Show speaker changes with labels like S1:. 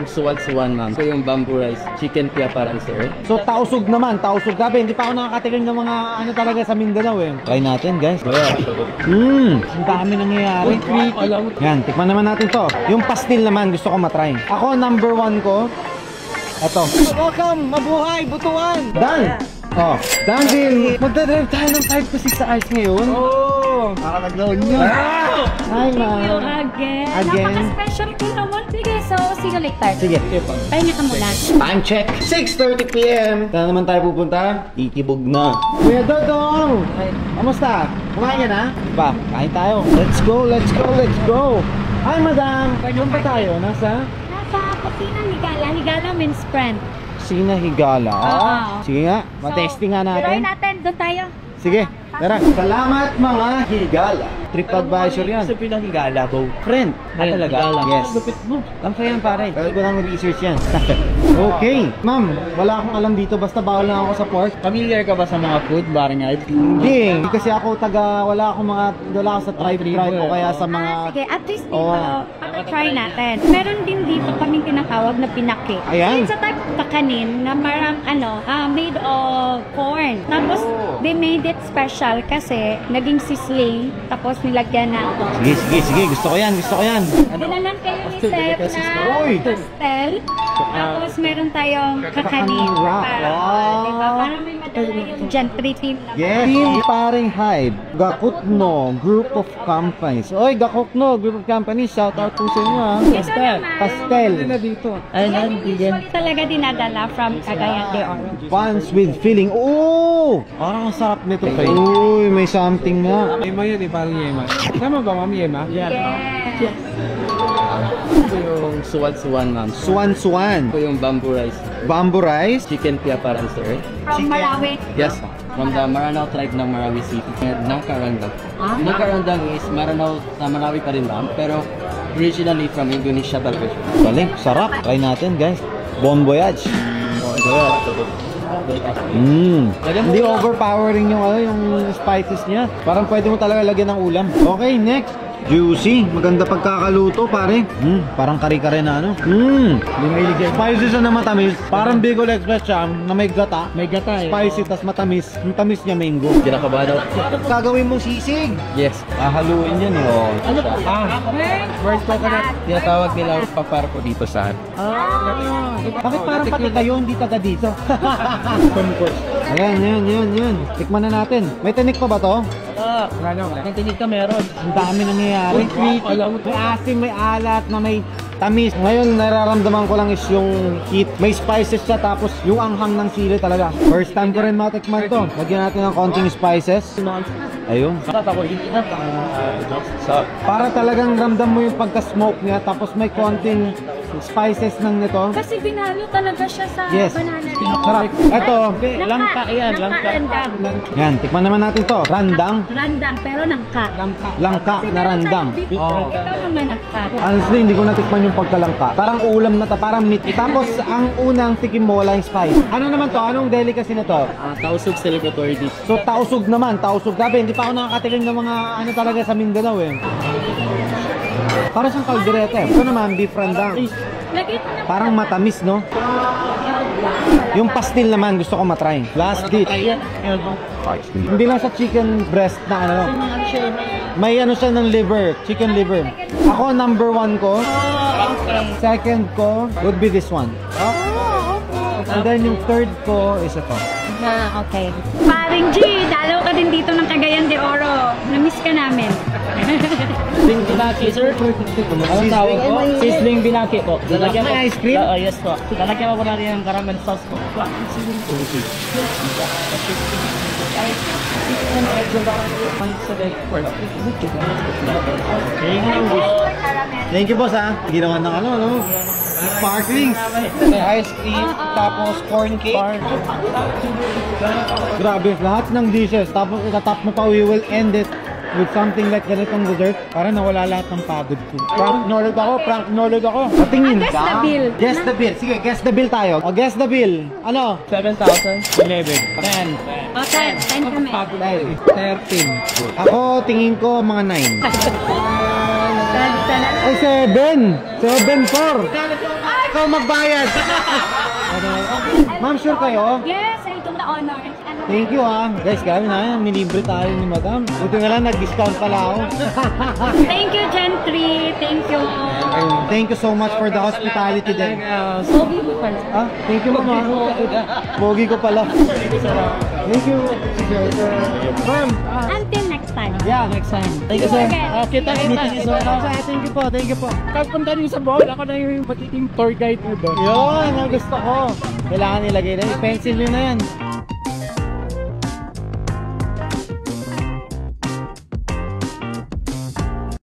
S1: yung suwan-suwan, ma'am. Ito yung bamboo rice, chicken piaparan, sir.
S2: So, tausog naman. Tausog. Grabe, hindi pa ako nakakatikim ng mga ano talaga sa Mindanao eh. Try natin, guys. Ang dami nangyayari. Yan, tikman naman natin to. Yung pastil naman, gusto ko matry. Ako, number 1 ko. Ito. Welcome! Mabuhay! Butuan! Dan! Oh, Danville! Magdadrive tayo ng 5 to 6 hours ngayon. Oh! Nakakaglaon nyo. Hi, ma'am. Again.
S3: Napaka-special ko naman. Sige, so see you later.
S2: Sige.
S3: Pahinga ka muna.
S2: Time check. 6:30 PM. Saan naman tayo pupunta? Itibog na. Kuya Dodong! Kamusta? Kumain ka na? Pa, kain tayo. Let's go, let's go, let's go. Hi, madam. Saan ba tayo? Nasa
S3: Kusina Higala. Higala means friend.
S2: Kusina Higala. Sige nga, matesting nga natin.
S3: Try natin, doon tayo.
S2: Sige, tara. Salamat mga Higala. TripAdvisor yan.
S1: Sa pinahigala, go.
S2: Friend.
S1: Talaga?
S2: Yes. Lang yan pare. Kaya ko lang research yan. Okay. Ma'am, wala akong alam dito. Basta bawal lang ako sa pork.
S1: Familiar ka ba sa mga food, Barangay?
S2: Hindi. Kasi ako wala ako sa tribe o kaya sa mga...
S3: Sige, at least dito, try natin. Meron din dito kaming tinatawag na pinaki.
S2: Ayan.
S3: It's a type of kakanin na parang made of corn. Tapos, they made it special kasi naging sisling. Tapos, nilagyan na ako.
S2: Sige. Gusto ko yan.
S3: Dinalan kayo ni Seth na pastel. Tapos meron tayong kakanin. Diba? Para may madala yung dyan, 3 team na.
S2: Yes. Team Fahrenheit. Gakutno Group of Companies. Oy, Gakutno Group of Companies. Shout out po sa inyo ha. Pastel.
S3: Usually talaga dinadala from Cagayan de Oro.
S2: Buns with filling. Oh! Parang ang sarap nito. Uy, may something na.
S4: Yema yan eh, parang yema. Tama ba, ma'am, yema?
S3: Yes.
S1: Ito yung suwan-suwan, ma'am.
S2: Suwan-suwan.
S1: Ito yung bamboo rice,
S2: Bamboo rice.
S1: chicken piaparan, sir.
S3: From Marawi.
S1: Yes, from the Maranao tribe ng Marawi City. Ng Karandang. Yung Karandang is Maranao sa Marawi pa rin, ma'am. Pero originally from Indonesia talaga siya.
S2: Galing, sarap. Try natin, guys. Bon voyage. Hindi overpowering yung spices niya. Parang pwede mo talaga lagyan ng ulam. Okay, next. Juicy. Maganda pagkakaluto, pare. Parang kare-kare na ano. Spices na matamis. Parang Bicol Express siya na may gata.
S1: May gata eh.
S2: Spicy, tas matamis. Yung tamis niya mango.
S1: Kinakabahan ako.
S2: Gagawin mong sisig.
S1: Yes.
S2: Haluin yan eh. Oh.
S1: Ano po? First coconut. Tinatawag nila paparko dito sa
S2: Bakit parang pati kayo hindi taga dito? Ayan. Tikman na natin. May tinik pa ba to?
S1: Ang tinig ka meron.
S2: Ang dami nangyayari. May asim, may alat, na may tamis. Ngayon, nararamdaman ko lang is yung heat. May spices siya, tapos yung anghang ng sili talaga. First time ko rin matikman to. Lagyan natin ng konting spices. Ayun. Para talagang ramdam mo yung pagka-smoke niya, tapos may konting spices ng nito.
S3: Kasi binalo talaga siya sa banana.
S2: Sarap. Ito,
S1: Langka yan, langka.
S2: yan, tikman naman natin to. Randang.
S3: Randang, pero nangka.
S2: Langka na randang.
S3: Ikaw naman nangka.
S2: Honestly, hindi ko natikman yung pagkalangka. Parang ulam na to, parang meat. Tapos, ang unang tikim mo, wala yung spice. Ano naman to? Anong delicacy na to?
S1: Tausog celebratory dish.
S2: So, tausog naman. Tausog. Grabe, hindi pa ako nakakatikim ng mga ano talaga sa Mindanao eh. Para siyang kaldereta eh. Ito naman, beef randang. Parang matamis, no? Yung pastil naman, gusto ko matry. Last dish. Hindi lang sa chicken breast na ano. May ano siya ng liver, chicken liver. Ako, number 1 ko. Second ko would be this one. And then yung third ko is ito.
S3: Okay. Paring G, dalaw ka din dito ng Cagayan de Oro. Na-miss ka namin.
S1: Sizzling binaki, sir. Anong tawag po? Sizzling binaki po. Lalagyan
S2: May ice cream?
S1: Yes po. Lalagyan mo po natin yung caramel sauce po.
S2: Thank you, boss ha. Ginawa ng ano, no? Sparklings.
S4: May ice cream, tapos corn cake.
S2: Grabe, lahat ng dishes. Tapos itatap mo pa, we will end it with something like ganitong dessert. Para nawala lahat ng pagod ko. Prank knowledge ako. Patingin.
S3: Guess the bill.
S2: Guess the bill. Sige, guess the bill tayo. O, guess the bill. Ano?
S1: 7,000.
S4: 11. 10.
S3: Okay, 10 kami.
S4: 13.
S2: Ako, tingin ko mga 9. Ay, 7. 7-4. ikaw magbayad. Ma'am, sure kayo?
S3: Yes, I took the honor.
S2: Thank you Guys, grabe na yan. Nilibre tayo ni madam. Buti nga lang, nag-discount pala ako.
S3: Thank you, Gentry. Thank you.
S2: Thank you so much for the hospitality din.
S3: Pogi mo pala.
S2: Thank you mama. Bogi ko pala. Thank you. Ma'am.
S3: Until next time.
S2: Yeah, next time.
S4: Thank you, sir.
S2: Kita. Thank you po, thank you po.
S4: Pag punta niyo sa Bohol, ako na yung magiging tour guide mo doon.
S2: Yun, ang gusto ko. Kailangan nilagay na. Pencil nyo na yan.